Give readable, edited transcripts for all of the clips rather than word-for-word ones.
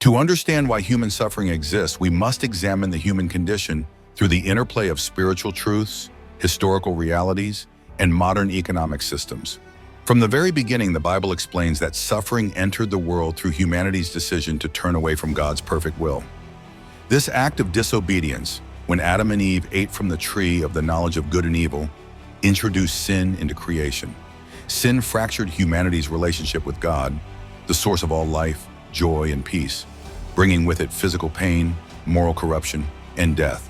To understand why human suffering exists, we must examine the human condition through the interplay of spiritual truths, historical realities, and modern economic systems. From the very beginning, the Bible explains that suffering entered the world through humanity's decision to turn away from God's perfect will. This act of disobedience, when Adam and Eve ate from the tree of the knowledge of good and evil, introduced sin into creation. Sin fractured humanity's relationship with God, the source of all life, joy, and peace, bringing with it physical pain, moral corruption, and death.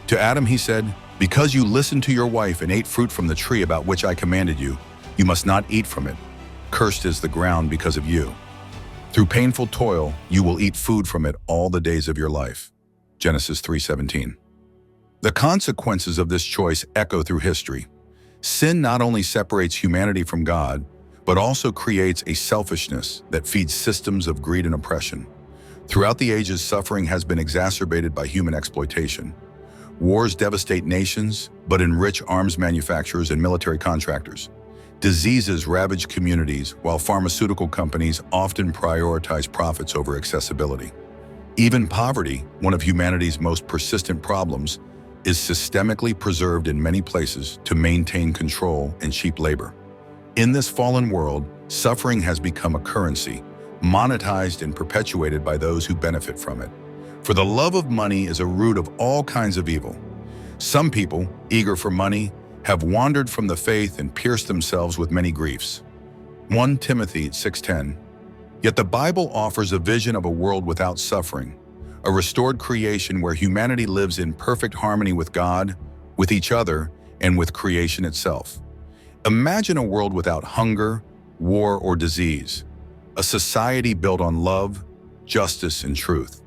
To Adam he said, "Because you listened to your wife and ate fruit from the tree about which I commanded you, you must not eat from it. Cursed is the ground because of you. Through painful toil, you will eat food from it all the days of your life." Genesis 3:17. The consequences of this choice echo through history. Sin not only separates humanity from God, but also creates a selfishness that feeds systems of greed and oppression. Throughout the ages, suffering has been exacerbated by human exploitation. Wars devastate nations, but enrich arms manufacturers and military contractors. Diseases ravage communities, while pharmaceutical companies often prioritize profits over accessibility. Even poverty, one of humanity's most persistent problems, is systemically preserved in many places to maintain control and cheap labor. In this fallen world, suffering has become a currency, monetized and perpetuated by those who benefit from it. For the love of money is a root of all kinds of evil. Some people, eager for money, have wandered from the faith and pierced themselves with many griefs. 1 Timothy 6:10. Yet the Bible offers a vision of a world without suffering, a restored creation where humanity lives in perfect harmony with God, with each other, and with creation itself. Imagine a world without hunger, war, or disease, a society built on love, justice, and truth.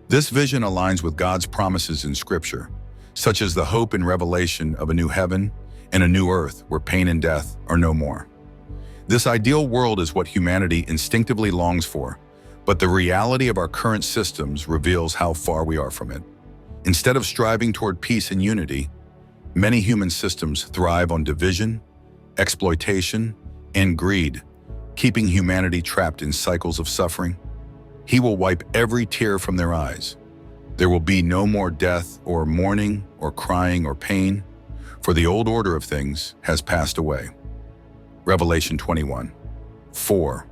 This vision aligns with God's promises in Scripture, such as the hope in Revelation of a new heaven and a new earth where pain and death are no more. This ideal world is what humanity instinctively longs for, but the reality of our current systems reveals how far we are from it. Instead of striving toward peace and unity, many human systems thrive on division, exploitation, and greed, keeping humanity trapped in cycles of suffering. He will wipe every tear from their eyes. There will be no more death or mourning or crying or pain, for the old order of things has passed away. Revelation 21:4.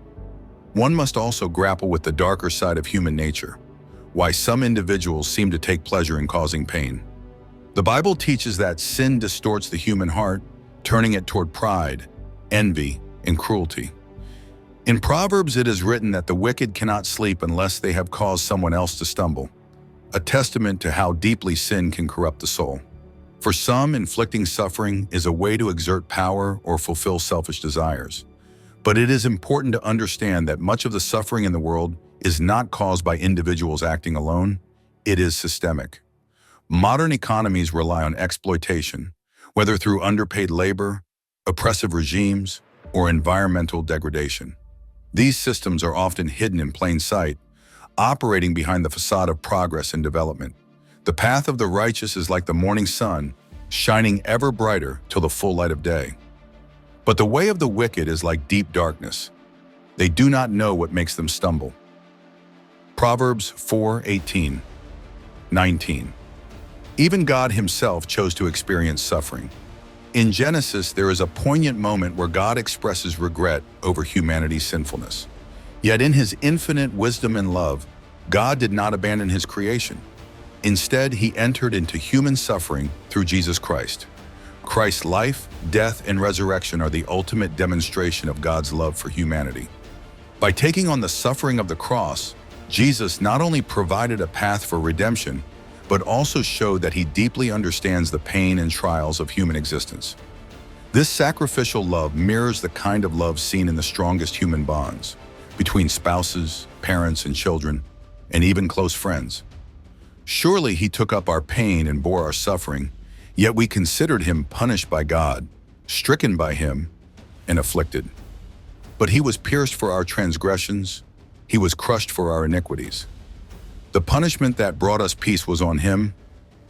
One must also grapple with the darker side of human nature, why some individuals seem to take pleasure in causing pain. The Bible teaches that sin distorts the human heart, turning it toward pride, envy, and cruelty. In Proverbs, it is written that the wicked cannot sleep unless they have caused someone else to stumble, a testament to how deeply sin can corrupt the soul. For some, inflicting suffering is a way to exert power or fulfill selfish desires. But it is important to understand that much of the suffering in the world is not caused by individuals acting alone, it is systemic. Modern economies rely on exploitation, whether through underpaid labor, oppressive regimes, or environmental degradation. These systems are often hidden in plain sight, operating behind the facade of progress and development. The path of the righteous is like the morning sun, shining ever brighter till the full light of day. But the way of the wicked is like deep darkness. They do not know what makes them stumble. Proverbs 4:18, 19. Even God himself chose to experience suffering. In Genesis, there is a poignant moment where God expresses regret over humanity's sinfulness. Yet in his infinite wisdom and love, God did not abandon his creation. Instead, he entered into human suffering through Jesus Christ. Christ's life, death, and resurrection are the ultimate demonstration of God's love for humanity. By taking on the suffering of the cross, Jesus not only provided a path for redemption, but also showed that he deeply understands the pain and trials of human existence. This sacrificial love mirrors the kind of love seen in the strongest human bonds, between spouses, parents, and children, and even close friends. Surely he took up our pain and bore our suffering, yet we considered him punished by God, stricken by him, and afflicted. But he was pierced for our transgressions, he was crushed for our iniquities. The punishment that brought us peace was on him,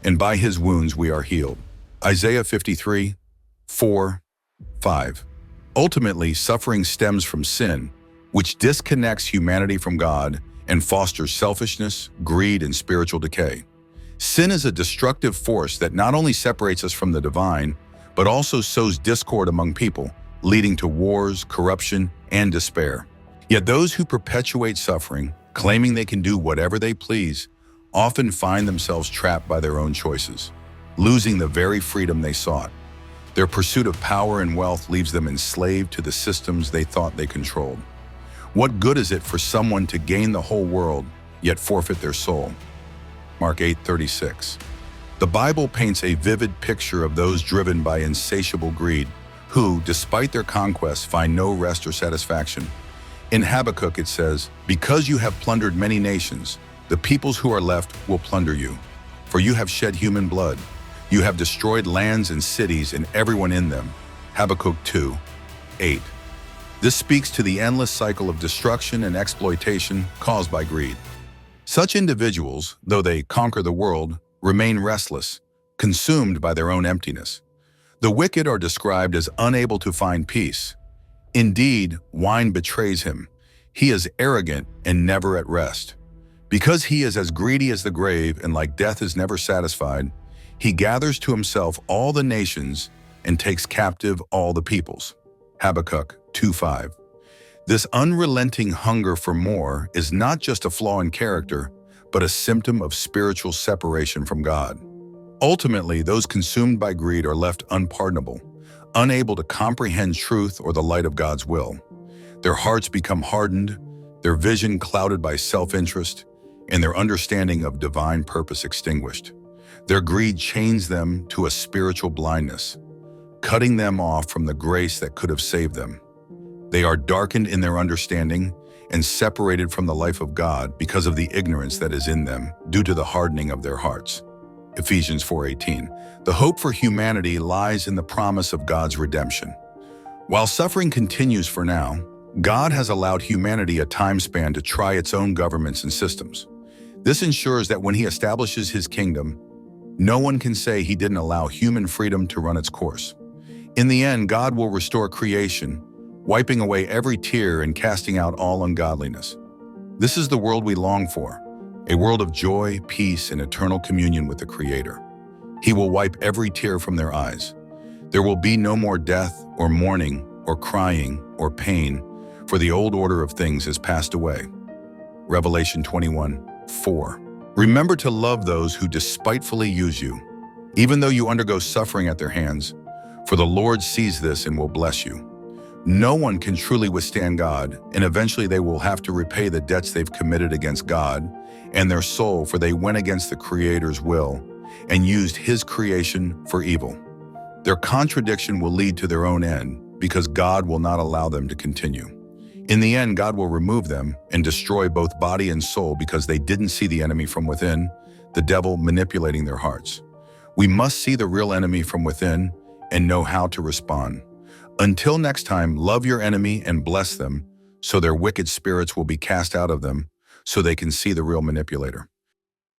and by his wounds we are healed. Isaiah 53:4, 5. Ultimately, suffering stems from sin, which disconnects humanity from God and fosters selfishness, greed, and spiritual decay. Sin is a destructive force that not only separates us from the divine, but also sows discord among people, leading to wars, corruption, and despair. Yet those who perpetuate suffering, claiming they can do whatever they please, often find themselves trapped by their own choices, losing the very freedom they sought. Their pursuit of power and wealth leaves them enslaved to the systems they thought they controlled. What good is it for someone to gain the whole world, yet forfeit their soul? Mark 8:36. The Bible paints a vivid picture of those driven by insatiable greed, who, despite their conquests, find no rest or satisfaction. In Habakkuk it says, "Because you have plundered many nations, the peoples who are left will plunder you. For you have shed human blood. You have destroyed lands and cities and everyone in them." Habakkuk 2:8. This speaks to the endless cycle of destruction and exploitation caused by greed. Such individuals, though they conquer the world, remain restless, consumed by their own emptiness. The wicked are described as unable to find peace. Indeed, wine betrays him. He is arrogant and never at rest. Because he is as greedy as the grave and like death is never satisfied, he gathers to himself all the nations and takes captive all the peoples. Habakkuk 2:5. This unrelenting hunger for more is not just a flaw in character, but a symptom of spiritual separation from God. Ultimately, those consumed by greed are left unpardonable, unable to comprehend truth or the light of God's will. Their hearts become hardened, their vision clouded by self-interest, and their understanding of divine purpose extinguished. Their greed chains them to a spiritual blindness, cutting them off from the grace that could have saved them. They are darkened in their understanding and separated from the life of God because of the ignorance that is in them due to the hardening of their hearts. Ephesians 4:18. The hope for humanity lies in the promise of God's redemption. While suffering continues for now, God has allowed humanity a time span to try its own governments and systems. This ensures that when He establishes His kingdom, no one can say He didn't allow human freedom to run its course. In the end, God will restore creation, wiping away every tear and casting out all ungodliness. This is the world we long for, a world of joy, peace, and eternal communion with the Creator. He will wipe every tear from their eyes. There will be no more death or mourning or crying or pain, for the old order of things has passed away. Revelation 21:4. Remember to love those who despitefully use you, even though you undergo suffering at their hands, for the Lord sees this and will bless you. No one can truly withstand God, and eventually they will have to repay the debts they've committed against God and their soul, for they went against the Creator's will and used His creation for evil. Their contradiction will lead to their own end because God will not allow them to continue. In the end, God will remove them and destroy both body and soul because they didn't see the enemy from within, the devil manipulating their hearts. We must see the real enemy from within and know how to respond. Until next time, love your enemy and bless them, so their wicked spirits will be cast out of them, so they can see the real manipulator.